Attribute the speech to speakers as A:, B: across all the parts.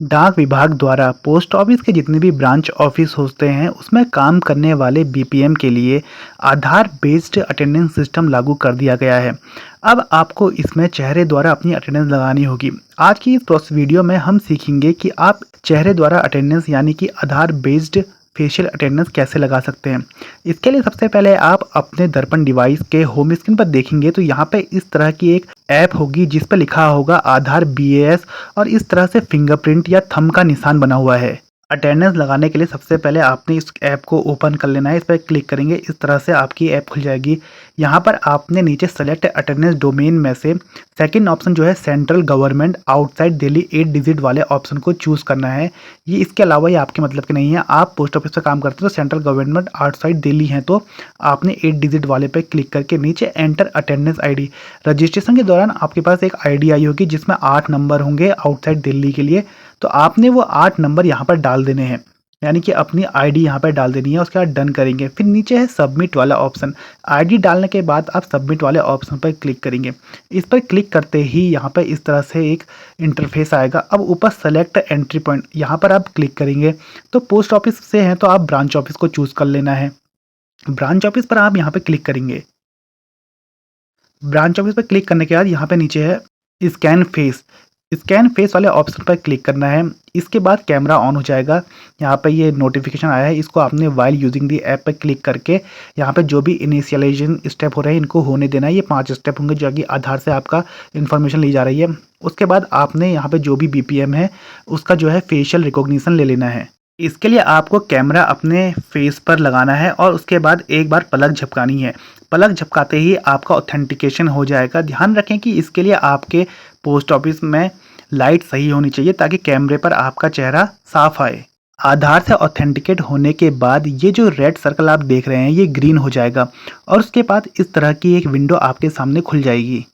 A: डाक विभाग द्वारा पोस्ट ऑफिस के जितने भी ब्रांच ऑफिस होते हैं उसमें काम करने वाले बीपीएम के लिए आधार बेस्ड अटेंडेंस सिस्टम लागू कर दिया गया है। अब आपको इसमें चेहरे द्वारा अपनी अटेंडेंस लगानी होगी। आज की इस वीडियो में हम सीखेंगे कि आप चेहरे द्वारा अटेंडेंस यानी कि आधार बेस्ड फेशियल अटेंडेंस कैसे लगा सकते हैं। इसके लिए सबसे पहले आप अपने दर्पण डिवाइस के होम स्क्रीन पर देखेंगे तो यहाँ पे इस तरह की एक ऐप होगी जिस पर लिखा होगा आधार बीएएस और इस तरह से फिंगरप्रिंट या थंब का निशान बना हुआ है। अटेंडेंस लगाने के लिए सबसे पहले आपने इस ऐप को ओपन कर लेना है। इस पर क्लिक करेंगे, इस तरह से आपकी ऐप खुल जाएगी। यहाँ पर आपने नीचे सेलेक्ट अटेंडेंस डोमेन में से सेकंड ऑप्शन जो है central government outside Delhi 8 digit वाले ऑप्शन को चूज़ करना है। ये इसके अलावा ये आपके मतलब के नहीं है। आप पोस्ट ऑफिस पर काम करते हो तो सेंट्रल गवर्नमेंट आउटसाइड दिल्ली है तो आपने 8 डिजिट वाले पे क्लिक करके नीचे एंटर अटेंडेंस आईडी। रजिस्ट्रेशन के दौरान आपके पास एक आईडी आई होगी जिसमें 8 नंबर होंगे आउटसाइड दिल्ली के लिए, तो आपने वो 8 नंबर यहाँ पर डाल देने हैं, यानी कि अपनी आईडी यहाँ पर डाल देनी है। उसके बाद डन करेंगे। फिर नीचे है सबमिट वाला ऑप्शन। आईडी डालने के बाद आप सबमिट वाले ऑप्शन पर क्लिक करेंगे। इस पर क्लिक करते ही यहाँ पर इस तरह से एक इंटरफेस आएगा। अब ऊपर सेलेक्ट एंट्री पॉइंट यहाँ पर आप क्लिक करेंगे तो पोस्ट ऑफिस से हैं तो आप ब्रांच ऑफिस को चूज़ कर लेना है। ब्रांच ऑफिस पर आप यहाँ पर क्लिक करेंगे। ब्रांच ऑफिस पर क्लिक करने के बाद यहाँ पे नीचे है स्कैन फेस वाले ऑप्शन पर क्लिक करना है। इसके बाद कैमरा ऑन हो जाएगा। यहाँ पे ये नोटिफिकेशन आया है, इसको आपने वाइल यूजिंग दी ऐप पर क्लिक करके यहाँ पे जो भी इनिशियलाइजेशन स्टेप हो रहे हैं इनको होने देना है। ये 5 स्टेप होंगे जो कि आधार से आपका इन्फॉर्मेशन ली जा रही है। उसके बाद आपने यहाँ पे जो भी बीपीएम है उसका जो है फेशियल रिकॉग्निशन ले लेना है। इसके लिए आपको कैमरा अपने फेस पर लगाना है और उसके बाद एक बार पलक झपकानी है। पलक झपकाते ही आपका ऑथेंटिकेशन हो जाएगा। ध्यान रखें कि इसके लिए आपके पोस्ट ऑफिस में लाइट सही होनी चाहिए ताकि कैमरे पर आपका चेहरा साफ आए। आधार से ऑथेंटिकेट होने के बाद ये जो रेड सर्कल आप देख रहे हैं ये ग्रीन हो जाएगा और उसके बाद इस तरह की एक विंडो आपके सामने खुल जाएगी।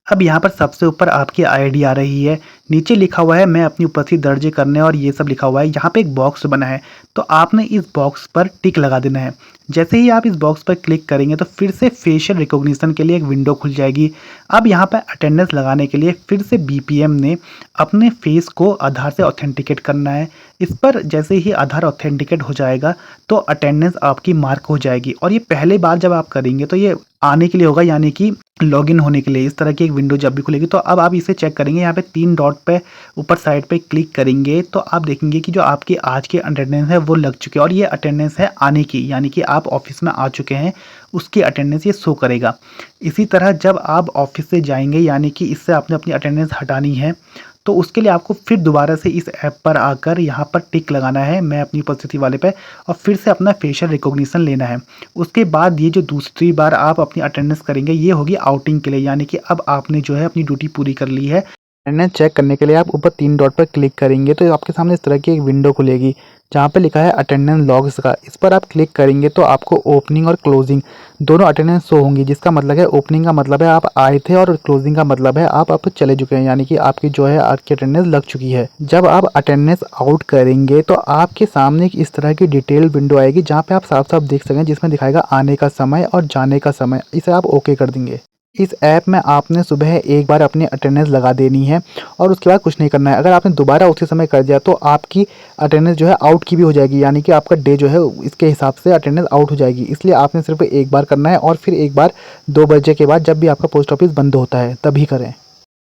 A: अब यहाँ पर सबसे ऊपर आपकी आईडी आ रही है, नीचे लिखा हुआ है मैं अपनी उपस्थिति दर्ज करने और ये सब लिखा हुआ है। यहाँ पे एक बॉक्स बना है तो आपने इस बॉक्स पर टिक लगा देना है। जैसे ही आप इस बॉक्स पर क्लिक करेंगे तो फिर से फेशियल रिकॉग्निशन के लिए एक विंडो खुल जाएगी। अब यहाँ पर अटेंडेंस लगाने के लिए फिर से बीपीएम ने अपने फेस को आधार से ऑथेंटिकेट करना है। इस पर जैसे ही आधार ऑथेंटिकेट हो जाएगा तो अटेंडेंस आपकी मार्क हो जाएगी और ये पहले बार जब आप करेंगे तो ये आने के लिए होगा, यानी कि लॉगिन होने के लिए इस तरह की एक विंडो जब भी खुलेगी। तो अब आप इसे चेक करेंगे, यहाँ पे 3 डॉट पे ऊपर साइड पे क्लिक करेंगे तो आप देखेंगे कि जो आपकी आज की अटेंडेंस है वो लग चुकी है और ये अटेंडेंस है आने की, यानी कि आप ऑफिस में आ चुके हैं उसकी अटेंडेंस ये शो करेगा। इसी तरह जब आप ऑफिस से जाएंगे यानी कि इससे आपने अपनी अटेंडेंस हटानी है तो उसके लिए आपको फिर दोबारा से इस ऐप पर आकर यहाँ पर टिक लगाना है मैं अपनी उपस्थिति वाले पे और फिर से अपना फेशियल रिकॉग्निशन लेना है। उसके बाद ये जो दूसरी बार आप अपनी अटेंडेंस करेंगे ये होगी आउटिंग के लिए, यानी कि अब आपने जो है अपनी ड्यूटी पूरी कर ली है। अटेंडेंस चेक करने के लिए आप ऊपर 3 डॉट पर क्लिक करेंगे तो आपके सामने इस तरह की एक विंडो खुलेगी जहाँ पे लिखा है अटेंडेंस लॉग्स का। इस पर आप क्लिक करेंगे तो आपको ओपनिंग और क्लोजिंग दोनों अटेंडेंस शो होंगी, जिसका मतलब है ओपनिंग का मतलब है आप आए थे और क्लोजिंग का मतलब है आप अब चले चुके हैं, यानी कि आपकी जो है आज की अटेंडेंस लग चुकी है। जब आप अटेंडेंस आउट करेंगे तो आपके सामने इस तरह की डिटेल विंडो आएगी जहाँ पे आप साफ साफ देख सकें, जिसमें दिखाएगा आने का समय और जाने का समय। इसे आप ओके कर देंगे। इस ऐप में आपने सुबह एक बार अपनी अटेंडेंस लगा देनी है और उसके बाद कुछ नहीं करना है। अगर आपने दोबारा उसी समय कर दिया तो आपकी अटेंडेंस जो है आउट की भी हो जाएगी, यानी कि आपका डे जो है इसके हिसाब से अटेंडेंस आउट हो जाएगी। इसलिए आपने सिर्फ एक बार करना है और फिर एक बार 2 बजे के बाद जब भी आपका पोस्ट ऑफिस बंद होता है तभी करें।